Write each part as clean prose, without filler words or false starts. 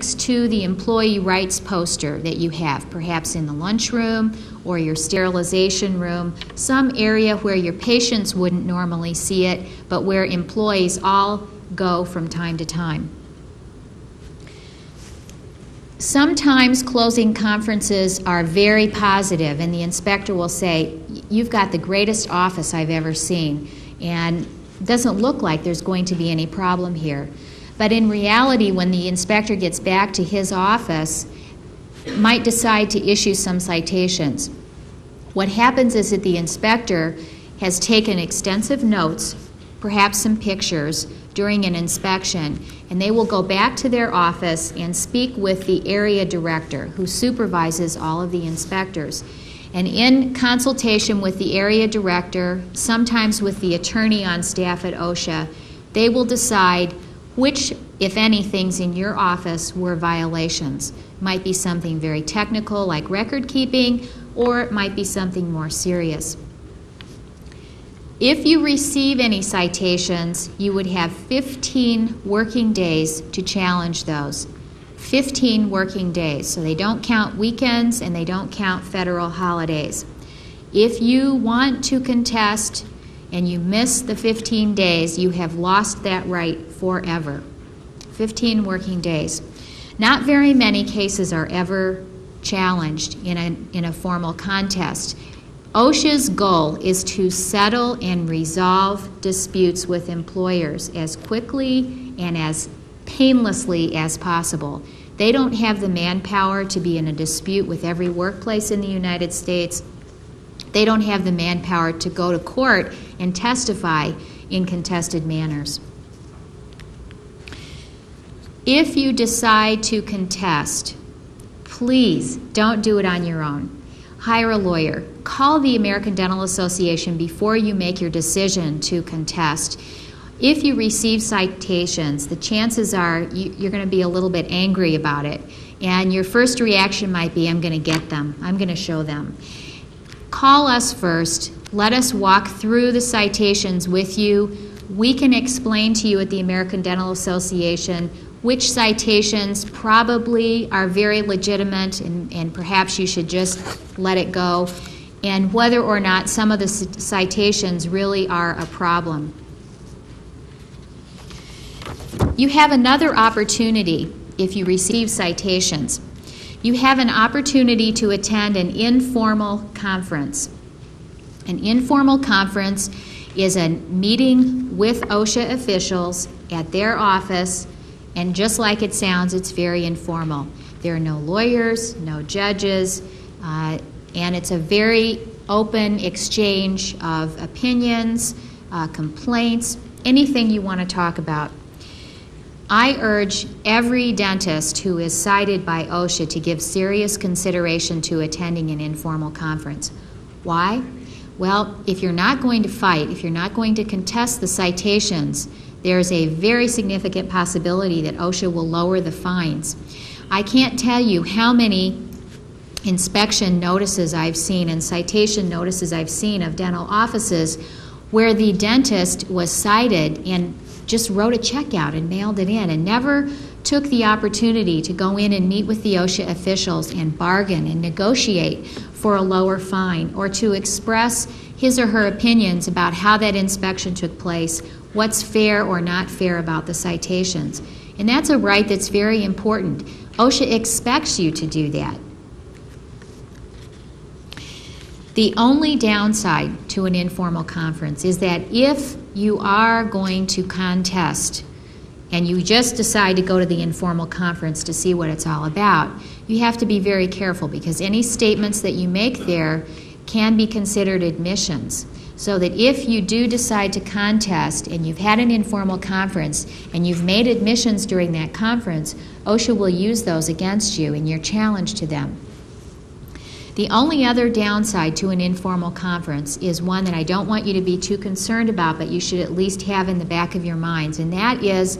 next to the employee rights poster that you have, perhaps in the lunchroom or your sterilization room, some area where your patients wouldn't normally see it, but where employees all go from time to time. Sometimes closing conferences are very positive, and the inspector will say, "You've got the greatest office I've ever seen, and it doesn't look like there's going to be any problem here." But in reality, when the inspector gets back to his office, might decide to issue some citations. What happens is that the inspector has taken extensive notes, perhaps some pictures, during an inspection, and they will go back to their office and speak with the area director who supervises all of the inspectors. And in consultation with the area director, sometimes with the attorney on staff at OSHA, they will decide which, if any, things in your office were violations. It might be something very technical like record keeping, or it might be something more serious. If you receive any citations, you would have 15 working days to challenge those. 15 working days, so they don't count weekends and they don't count federal holidays. If you want to contest and you miss the 15 days, you have lost that right forever. 15 working days. Not very many cases are ever challenged in a formal contest. OSHA's goal is to settle and resolve disputes with employers as quickly and as painlessly as possible. They don't have the manpower to be in a dispute with every workplace in the United States. They don't have the manpower to go to court and testify in contested manners. If you decide to contest, please don't do it on your own. Hire a lawyer. Call the American Dental Association before you make your decision to contest. If you receive citations, the chances are you're going to be a little bit angry about it. And your first reaction might be, "I'm going to get them. I'm going to show them." Call us first. Let us walk through the citations with you. We can explain to you at the American Dental Association which citations probably are very legitimate and perhaps you should just let it go, and whether or not some of the citations really are a problem. You have another opportunity if you receive citations. You have an opportunity to attend an informal conference. An informal conference is a meeting with OSHA officials at their office, and just like it sounds, it's very informal. There are no lawyers, no judges, and it's a very open exchange of opinions, complaints, anything you want to talk about. I urge every dentist who is cited by OSHA to give serious consideration to attending an informal conference. Why? Well, if you're not going to fight, if you're not going to contest the citations, there's a very significant possibility that OSHA will lower the fines. I can't tell you how many inspection notices I've seen and citation notices I've seen of dental offices where the dentist was cited and just wrote a check out and mailed it in and never took the opportunity to go in and meet with the OSHA officials and bargain and negotiate for a lower fine, or to express his or her opinions about how that inspection took place, what's fair or not fair about the citations. And that's a right that's very important. OSHA expects you to do that. The only downside to an informal conference is that if you are going to contest and you just decide to go to the informal conference to see what it's all about, you have to be very careful, because any statements that you make there can be considered admissions. So that if you do decide to contest and you've had an informal conference and you've made admissions during that conference, OSHA will use those against you in your challenge to them. The only other downside to an informal conference is one that I don't want you to be too concerned about, but you should at least have in the back of your minds, and that is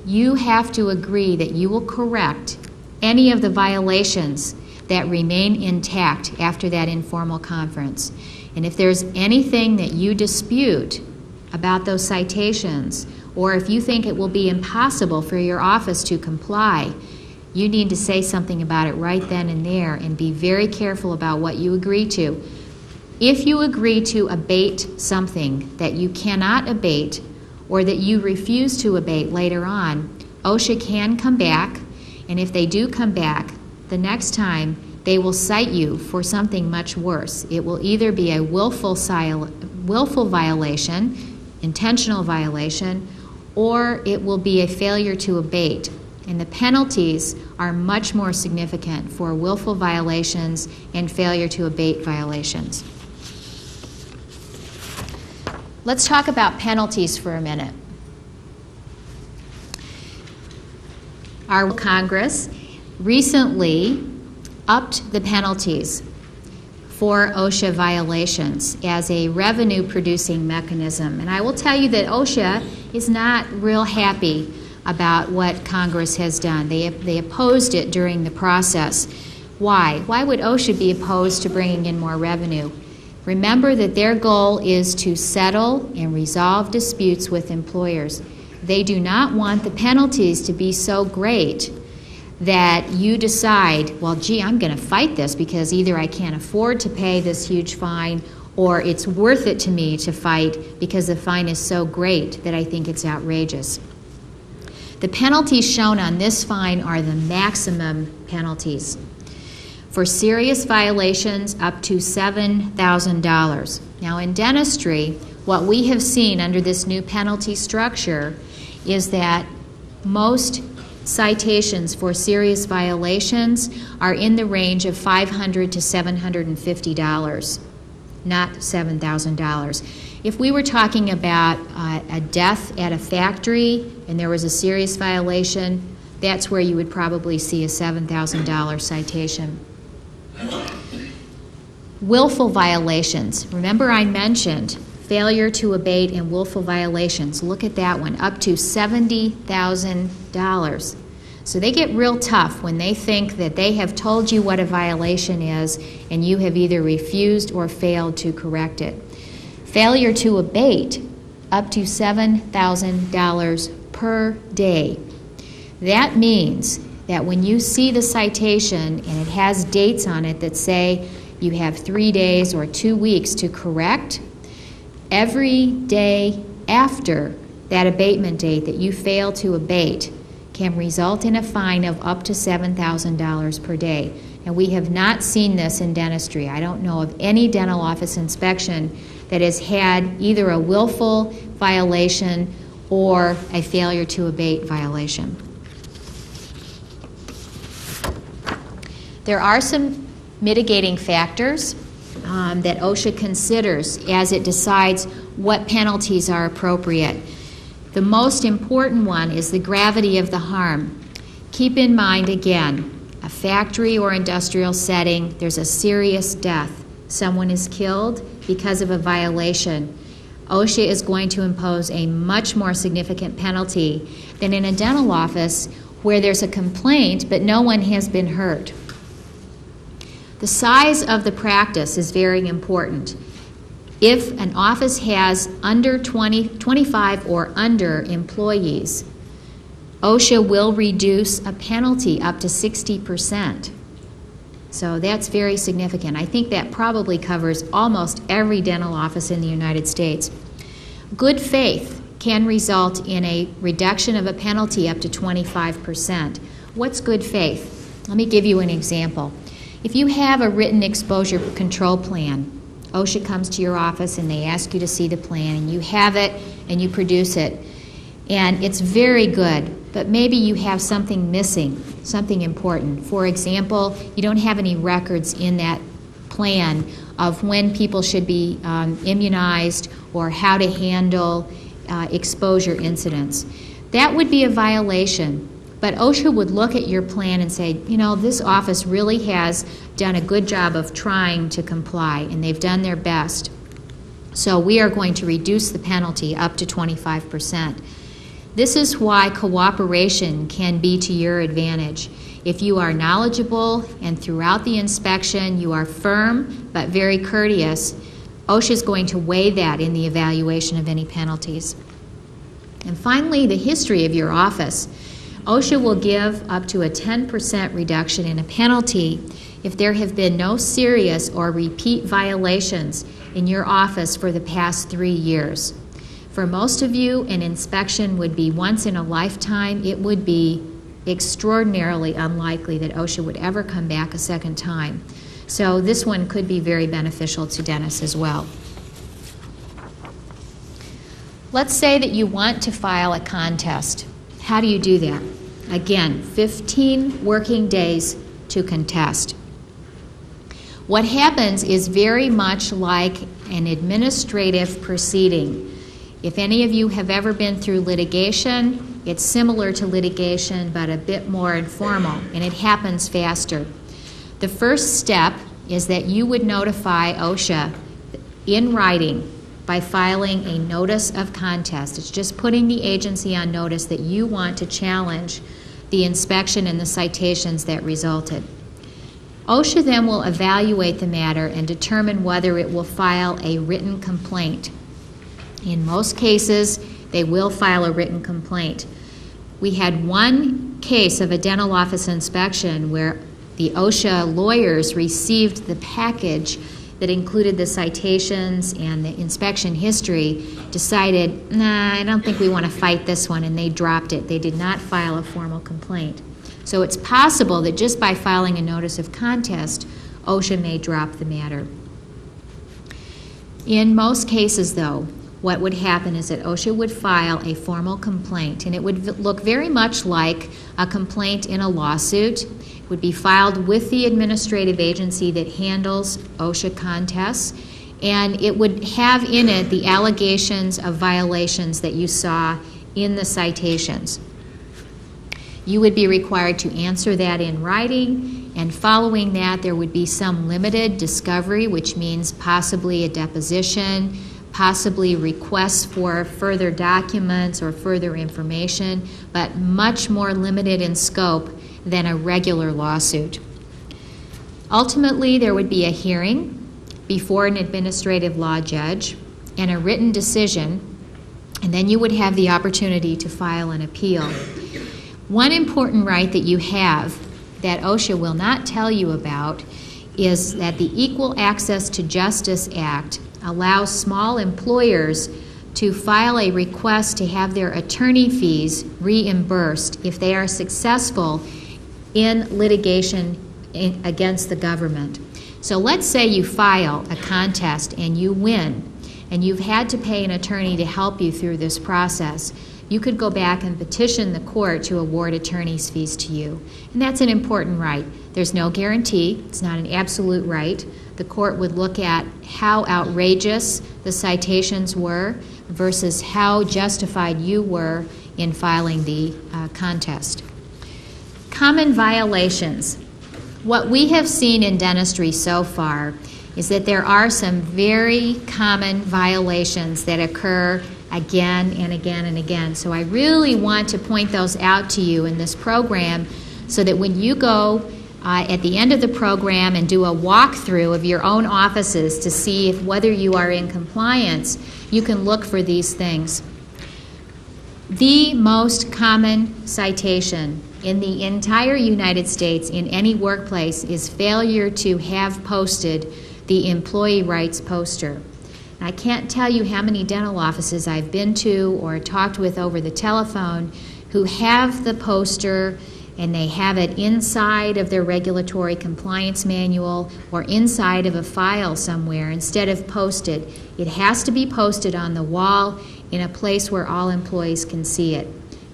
you have to agree that you will correct any of the violations that remain intact after that informal conference. And if there's anything that you dispute about those citations, or if you think it will be impossible for your office to comply, You need to say something about it right then and there and be very careful about what you agree to. If you agree to abate something that you cannot abate or that you refuse to abate later on, OSHA can come back, and if they do come back, the next time they will cite you for something much worse. It will either be a willful violation, intentional violation, or it will be a failure to abate. And the penalties are much more significant for willful violations and failure to abate violations. Let's talk about penalties for a minute. Our Congress recently upped the penalties for OSHA violations as a revenue-producing mechanism. And I will tell you that OSHA is not real happy about what Congress has done. They opposed it during the process. Why? Why would OSHA be opposed to bringing in more revenue? Remember that their goal is to settle and resolve disputes with employers. They do not want the penalties to be so great that you decide, well, gee, I'm going to fight this because either I can't afford to pay this huge fine or it's worth it to me to fight because the fine is so great that I think it's outrageous. The penalties shown on this fine are the maximum penalties. For serious violations, up to $7,000. Now, in dentistry, what we have seen under this new penalty structure is that most citations for serious violations are in the range of $500 to $750, not $7,000. If we were talking about a death at a factory and there was a serious violation, that's where you would probably see a $7,000 citation. Willful violations. Remember I mentioned failure to abate and willful violations. Look at that one, up to $70,000. So they get real tough when they think that they have told you what a violation is and you have either refused or failed to correct it. Failure to abate, up to $7,000 per day. That means that when you see the citation and it has dates on it that say you have 3 days or 2 weeks to correct, every day after that abatement date that you fail to abate can result in a fine of up to $7,000 per day. And we have not seen this in dentistry. I don't know of any dental office inspection that has had either a willful violation or a failure to abate violation. There are some mitigating factors that OSHA considers as it decides what penalties are appropriate. The most important one is the gravity of the harm. Keep in mind, again, a factory or industrial setting, there's a serious death. Someone is killed because of a violation. OSHA is going to impose a much more significant penalty than in a dental office where there's a complaint but no one has been hurt. The size of the practice is very important. If an office has under 25 or under employees, OSHA will reduce a penalty up to 60%. So that's very significant. I think that probably covers almost every dental office in the United States. Good faith can result in a reduction of a penalty up to 25%. What's good faith? Let me give you an example. If you have a written exposure control plan, OSHA comes to your office and they ask you to see the plan, and you have it and you produce it, and it's very good, but maybe you have something missing, something important. For example, you don't have any records in that plan of when people should be immunized or how to handle exposure incidents. That would be a violation. But OSHA would look at your plan and say, you know, this office really has done a good job of trying to comply, and they've done their best. So we are going to reduce the penalty up to 25%. This is why cooperation can be to your advantage. If you are knowledgeable and throughout the inspection you are firm but very courteous, OSHA is going to weigh that in the evaluation of any penalties. And finally, the history of your office. OSHA will give up to a 10% reduction in a penalty if there have been no serious or repeat violations in your office for the past 3 years. For most of you, an inspection would be once in a lifetime. It would be extraordinarily unlikely that OSHA would ever come back a second time. So this one could be very beneficial to dentists as well. Let's say that you want to file a contest. How do you do that? Again, 15 working days to contest. What happens is very much like an administrative proceeding. If any of you have ever been through litigation, it's similar to litigation but a bit more informal, and it happens faster. The first step is that you would notify OSHA in writing by filing a notice of contest. It's just putting the agency on notice that you want to challenge the inspection and the citations that resulted. OSHA then will evaluate the matter and determine whether it will file a written complaint. In most cases, they will file a written complaint. We had one case of a dental office inspection where the OSHA lawyers received the package that included the citations and the inspection history, decided, nah, I don't think we want to fight this one, and they dropped it. They did not file a formal complaint. So it's possible that just by filing a notice of contest, OSHA may drop the matter. In most cases, though, what would happen is that OSHA would file a formal complaint, and it would look very much like a complaint in a lawsuit. It would be filed with the administrative agency that handles OSHA contests, and it would have in it the allegations of violations that you saw in the citations. You would be required to answer that in writing, and following that there would be some limited discovery, which means possibly a deposition, possibly requests for further documents or further information, but much more limited in scope than a regular lawsuit. Ultimately, there would be a hearing before an administrative law judge and a written decision, and then you would have the opportunity to file an appeal. One important right that you have that OSHA will not tell you about is that the Equal Access to Justice Act allows small employers to file a request to have their attorney fees reimbursed if they are successful in litigation against the government. So let's say you file a contest and you win, and you've had to pay an attorney to help you through this process. You could go back and petition the court to award attorney's fees to you. And that's an important right. There's no guarantee. It's not an absolute right. The court would look at how outrageous the citations were versus how justified you were in filing the contest. Common violations. What we have seen in dentistry so far is that there are some very common violations that occur again and again and again. So I really want to point those out to you in this program so that when you go at the end of the program and do a walkthrough of your own offices to see if whether you are in compliance, you can look for these things. The most common citation in the entire United States in any workplace is failure to have posted the employee rights poster. I can't tell you how many dental offices I've been to or talked with over the telephone who have the poster and they have it inside of their regulatory compliance manual or inside of a file somewhere instead of posted. It has to be posted on the wall in a place where all employees can see it.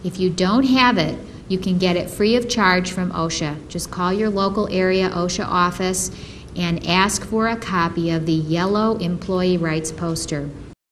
If you don't have it, you can get it free of charge from OSHA. Just call your local area OSHA office and ask for a copy of the yellow employee rights poster.